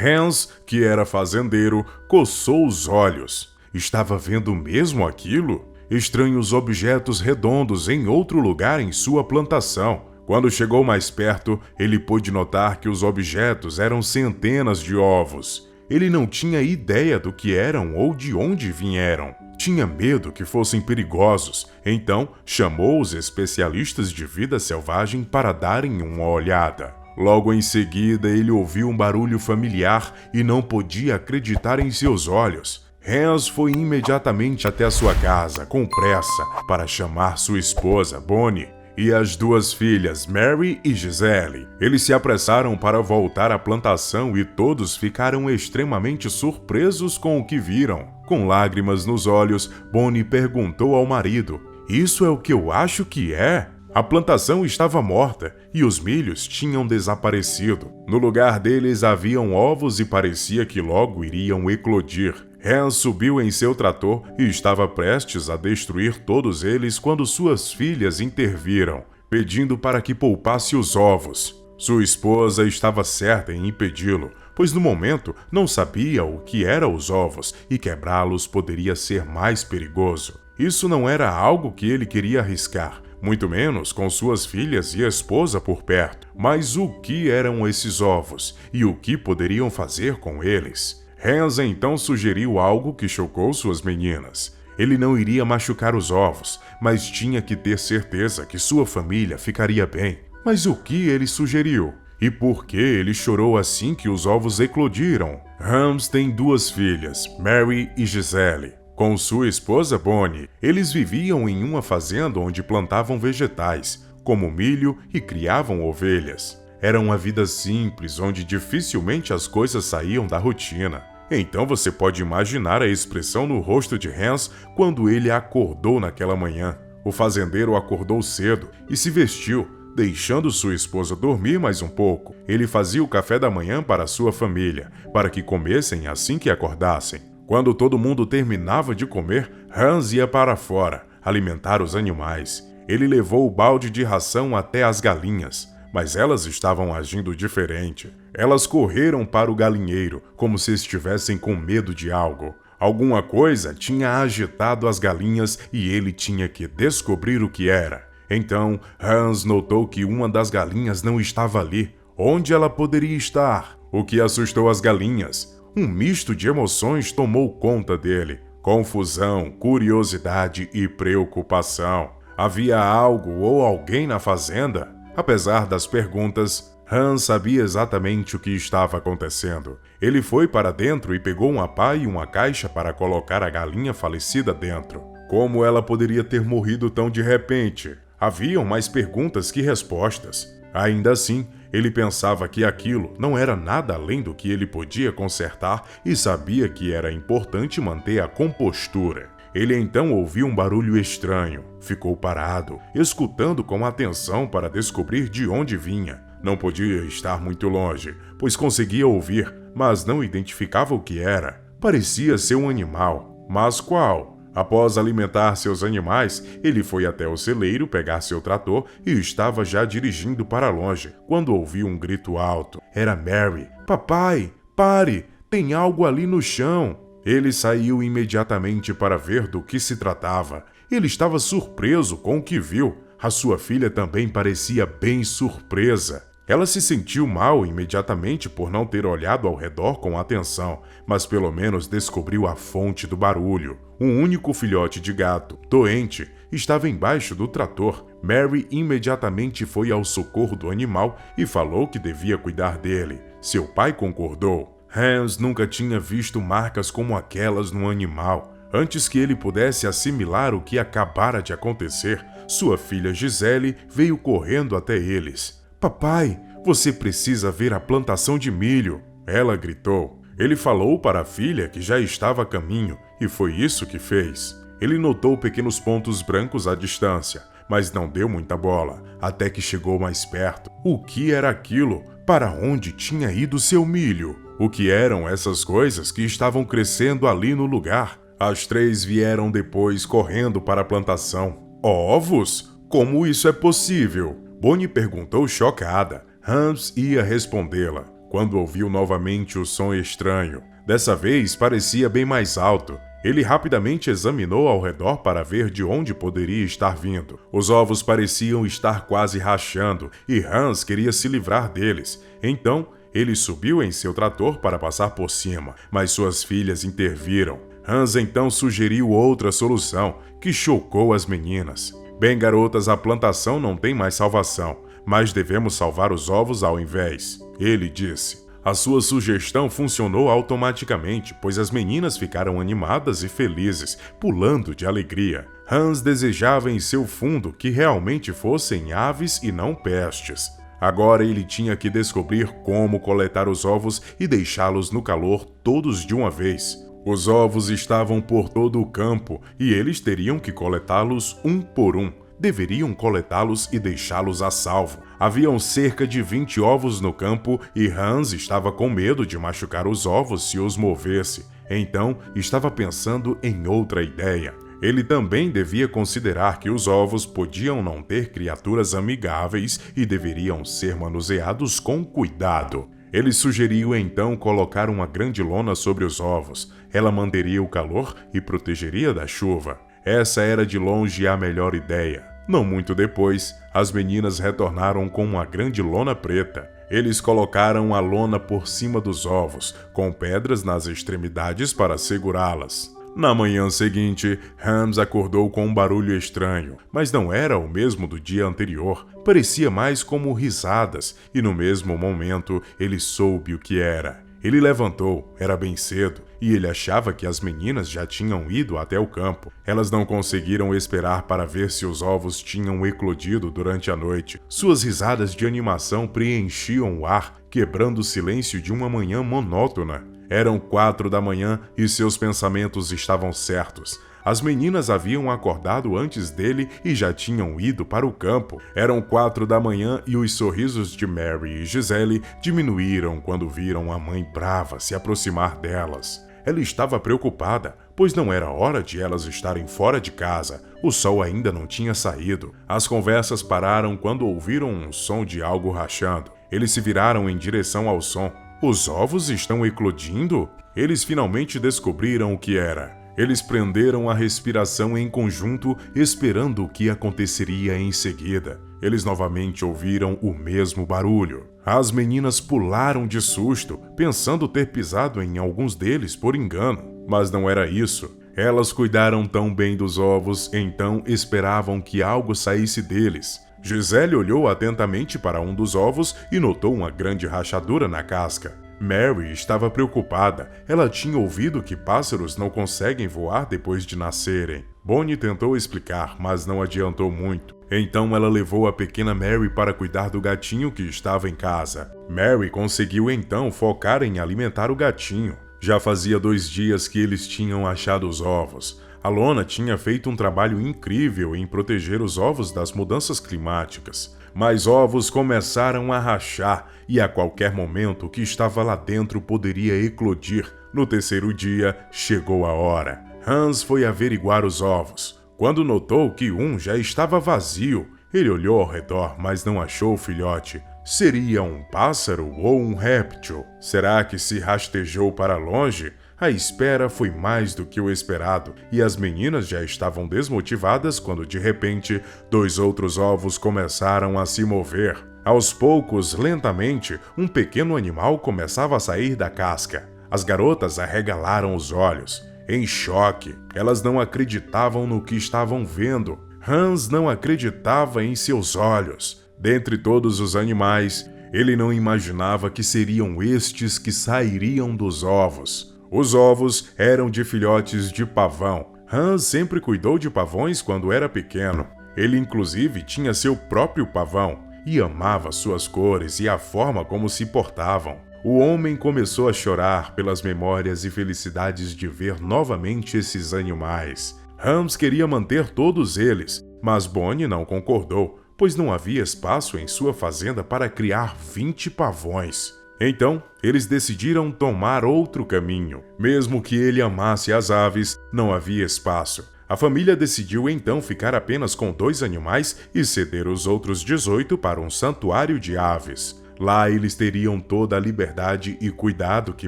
Hans, que era fazendeiro, coçou os olhos. Estava vendo mesmo aquilo? Estranhos objetos redondos em outro lugar em sua plantação. Quando chegou mais perto, ele pôde notar que os objetos eram centenas de ovos. Ele não tinha ideia do que eram ou de onde vieram. Tinha medo que fossem perigosos, então chamou os especialistas de vida selvagem para darem uma olhada. Logo em seguida, ele ouviu um barulho familiar e não podia acreditar em seus olhos. Hans foi imediatamente até a sua casa, com pressa, para chamar sua esposa, Bonnie, e as duas filhas, Mary e Gisele. Eles se apressaram para voltar à plantação e todos ficaram extremamente surpresos com o que viram. Com lágrimas nos olhos, Bonnie perguntou ao marido: "Isso é o que eu acho que é?" A plantação estava morta e os milhos tinham desaparecido. No lugar deles haviam ovos e parecia que logo iriam eclodir. Hans subiu em seu trator e estava prestes a destruir todos eles quando suas filhas interviram, pedindo para que poupasse os ovos. Sua esposa estava certa em impedi-lo, pois no momento não sabia o que eram os ovos e quebrá-los poderia ser mais perigoso. Isso não era algo que ele queria arriscar, muito menos com suas filhas e esposa por perto. Mas o que eram esses ovos e o que poderiam fazer com eles? Hans então sugeriu algo que chocou suas meninas. Ele não iria machucar os ovos, mas tinha que ter certeza que sua família ficaria bem. Mas o que ele sugeriu? E por que ele chorou assim que os ovos eclodiram? Hans tem duas filhas, Mary e Gisele. Com sua esposa Bonnie, eles viviam em uma fazenda onde plantavam vegetais, como milho, e criavam ovelhas. Era uma vida simples, onde dificilmente as coisas saíam da rotina. Então você pode imaginar a expressão no rosto de Hans quando ele acordou naquela manhã. O fazendeiro acordou cedo e se vestiu, deixando sua esposa dormir mais um pouco. Ele fazia o café da manhã para sua família, para que comessem assim que acordassem. Quando todo mundo terminava de comer, Hans ia para fora, alimentar os animais. Ele levou o balde de ração até as galinhas, mas elas estavam agindo diferente. Elas correram para o galinheiro, como se estivessem com medo de algo. Alguma coisa tinha agitado as galinhas e ele tinha que descobrir o que era. Então, Hans notou que uma das galinhas não estava ali. Onde ela poderia estar? O que assustou as galinhas? Um misto de emoções tomou conta dele. Confusão, curiosidade e preocupação. Havia algo ou alguém na fazenda? Apesar das perguntas, Hans sabia exatamente o que estava acontecendo. Ele foi para dentro e pegou uma pá e uma caixa para colocar a galinha falecida dentro. Como ela poderia ter morrido tão de repente? Haviam mais perguntas que respostas. Ainda assim, ele pensava que aquilo não era nada além do que ele podia consertar e sabia que era importante manter a compostura. Ele então ouviu um barulho estranho. Ficou parado, escutando com atenção para descobrir de onde vinha. Não podia estar muito longe, pois conseguia ouvir, mas não identificava o que era. Parecia ser um animal. Mas qual? Após alimentar seus animais, ele foi até o celeiro pegar seu trator e estava já dirigindo para longe, quando ouviu um grito alto. Era Mary. "Papai, pare! Tem algo ali no chão!" Ele saiu imediatamente para ver do que se tratava. Ele estava surpreso com o que viu. A sua filha também parecia bem surpresa. Ela se sentiu mal imediatamente por não ter olhado ao redor com atenção, mas pelo menos descobriu a fonte do barulho. Um único filhote de gato, doente, estava embaixo do trator. Mary imediatamente foi ao socorro do animal e falou que devia cuidar dele. Seu pai concordou. Hans nunca tinha visto marcas como aquelas no animal. Antes que ele pudesse assimilar o que acabara de acontecer, sua filha Gisele veio correndo até eles. "Papai, você precisa ver a plantação de milho!" Ela gritou. Ele falou para a filha que já estava a caminho, e foi isso que fez. Ele notou pequenos pontos brancos à distância, mas não deu muita bola, até que chegou mais perto. O que era aquilo? Para onde tinha ido seu milho? O que eram essas coisas que estavam crescendo ali no lugar? As três vieram depois correndo para a plantação. "Ovos? Como isso é possível?" Bonnie perguntou chocada. Hans ia respondê-la. quando ouviu novamente o som estranho. Dessa vez parecia bem mais alto. Ele rapidamente examinou ao redor para ver de onde poderia estar vindo. Os ovos pareciam estar quase rachando e Hans queria se livrar deles. Então, ele subiu em seu trator para passar por cima, mas suas filhas interviram. Hans então sugeriu outra solução, que chocou as meninas. Bem, garotas, a plantação não tem mais salvação, mas devemos salvar os ovos ao invés, ele disse. A sua sugestão funcionou automaticamente, pois as meninas ficaram animadas e felizes, pulando de alegria. Hans desejava em seu fundo que realmente fossem aves e não pestes. Agora ele tinha que descobrir como coletar os ovos e deixá-los no calor todos de uma vez. Os ovos estavam por todo o campo e eles teriam que coletá-los um por um. Deveriam coletá-los e deixá-los a salvo. Haviam cerca de 20 ovos no campo e Hans estava com medo de machucar os ovos se os movesse. Então, estava pensando em outra ideia. Ele também devia considerar que os ovos podiam não ter criaturas amigáveis e deveriam ser manuseados com cuidado. Ele sugeriu então colocar uma grande lona sobre os ovos. Ela manteria o calor e protegeria da chuva. Essa era de longe a melhor ideia. Não muito depois, as meninas retornaram com uma grande lona preta. Eles colocaram a lona por cima dos ovos, com pedras nas extremidades para segurá-las. Na manhã seguinte, Hans acordou com um barulho estranho, mas não era o mesmo do dia anterior. Parecia mais como risadas, e no mesmo momento ele soube o que era. Ele levantou, era bem cedo, e ele achava que as meninas já tinham ido até o campo. Elas não conseguiram esperar para ver se os ovos tinham eclodido durante a noite. Suas risadas de animação preenchiam o ar, quebrando o silêncio de uma manhã monótona. Eram 4 da manhã e seus pensamentos estavam certos. As meninas haviam acordado antes dele e já tinham ido para o campo. Eram 4 da manhã e os sorrisos de Mary e Gisele diminuíram quando viram a mãe brava se aproximar delas. Ela estava preocupada, pois não era hora de elas estarem fora de casa. O sol ainda não tinha saído. As conversas pararam quando ouviram um som de algo rachando. Eles se viraram em direção ao som. Os ovos estão eclodindo? Eles finalmente descobriram o que era. Eles prenderam a respiração em conjunto, esperando o que aconteceria em seguida. Eles novamente ouviram o mesmo barulho. As meninas pularam de susto, pensando ter pisado em alguns deles por engano. Mas não era isso. Elas cuidaram tão bem dos ovos, então esperavam que algo saísse deles. Gisele olhou atentamente para um dos ovos e notou uma grande rachadura na casca. Mary estava preocupada. Ela tinha ouvido que pássaros não conseguem voar depois de nascerem. Bonnie tentou explicar, mas não adiantou muito. Então ela levou a pequena Mary para cuidar do gatinho que estava em casa. Mary conseguiu então focar em alimentar o gatinho. Já fazia 2 dias que eles tinham achado os ovos. A lona tinha feito um trabalho incrível em proteger os ovos das mudanças climáticas. Mas ovos começaram a rachar e a qualquer momento o que estava lá dentro poderia eclodir. No 3º dia, chegou a hora. Hans foi averiguar os ovos. Quando notou que um já estava vazio, ele olhou ao redor, mas não achou o filhote. Seria um pássaro ou um réptil? Será que se rastejou para longe? A espera foi mais do que o esperado, e as meninas já estavam desmotivadas quando, de repente, 2 outros ovos começaram a se mover. Aos poucos, lentamente, um pequeno animal começava a sair da casca. As garotas arregalaram os olhos. Em choque, elas não acreditavam no que estavam vendo. Hans não acreditava em seus olhos. Dentre todos os animais, ele não imaginava que seriam estes que sairiam dos ovos. Os ovos eram de filhotes de pavão. Hans sempre cuidou de pavões quando era pequeno. Ele inclusive tinha seu próprio pavão e amava suas cores e a forma como se portavam. O homem começou a chorar pelas memórias e felicidades de ver novamente esses animais. Hans queria manter todos eles, mas Bonnie não concordou, pois não havia espaço em sua fazenda para criar 20 pavões. Então, eles decidiram tomar outro caminho. Mesmo que ele amasse as aves, não havia espaço. A família decidiu então ficar apenas com 2 animais e ceder os outros 18 para um santuário de aves. Lá eles teriam toda a liberdade e cuidado que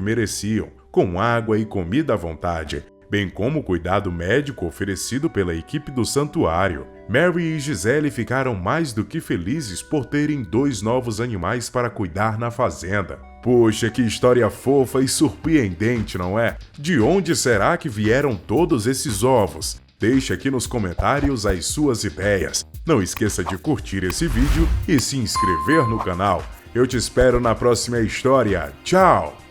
mereciam, com água e comida à vontade, bem como o cuidado médico oferecido pela equipe do santuário. Mary e Gisele ficaram mais do que felizes por terem 2 novos animais para cuidar na fazenda. Poxa, que história fofa e surpreendente, não é? De onde será que vieram todos esses ovos? Deixe aqui nos comentários as suas ideias. Não esqueça de curtir esse vídeo e se inscrever no canal. Eu te espero na próxima história. Tchau!